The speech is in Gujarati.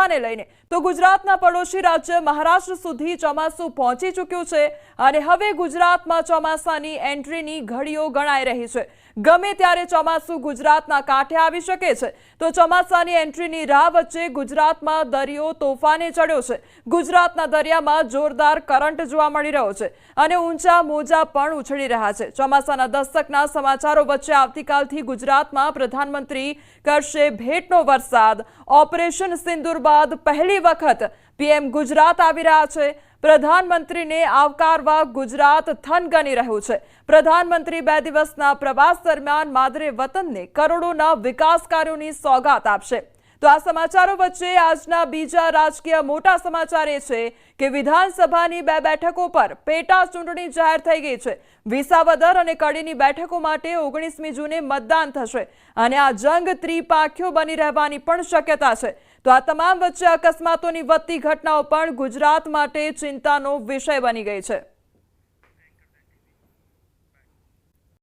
ચોમાસાને લઈને તો ગુજરાતના પડોશી રાજ્ય મહારાષ્ટ્ર સુધી ચોમાસું પહોંચી ચૂક્યું છે અને હવે ગુજરાતમાં ચોમાસાની એન્ટ્રીની ઘડીઓ ગણાઈ રહી છે। ગમે ત્યારે ચોમાસું ગુજરાતના કાંઠે આવી શકે છે તો ચોમાસાની એન્ટ્રીની રાહ વચ્ચે ગુજરાતમાં દરિયો તોફાને ચડ્યો છે। ગુજરાતના દરિયામાં જોરદાર કરંટ જોવા મળી રહ્યો છે અને ઊંચા મોજા પણ ઉછળી રહ્યા છે। ચોમાસાના દસ્તકના સમાચારો વચ્ચે આવતીકાલથી ગુજરાતમાં પ્રધાનમંત્રી કરશે ભેટનો વરસાદ। ઓપરેશન સિંદૂર બાદ પહેલી વખત પીએમ ગુજરાત આવી રહ્યા છે। પ્રધાનમંત્રીને આવકારવા ગુજરાત થનગની રહ્યું છે। પ્રધાનમંત્રી 2 દિવસના પ્રવાસ દરમિયાન માદરે વતનને કરોડોના વિકાસ કાર્યોની સોગાત આપશે। તો આ સમાચારો વચ્ચે આજના બીજા રાજકીય મોટા સમાચાર એ છે કે વિધાનસભાની 2 બેઠકો પર પેટા ચૂંટણી જાહેર થઈ ગઈ છે। વિસાવદર અને કડીની બેઠકો માટે 19મી જૂને મતદાન થશે અને આ જંગ ત્રિપાંખીયો બની રહેવાની પણ શક્યતા છે। તો આ તમામ વચ્ચે અકસ્માતોની વધતી ઘટનાઓ પણ ગુજરાત માટે ચિંતાનો વિષય બની ગઈ છે।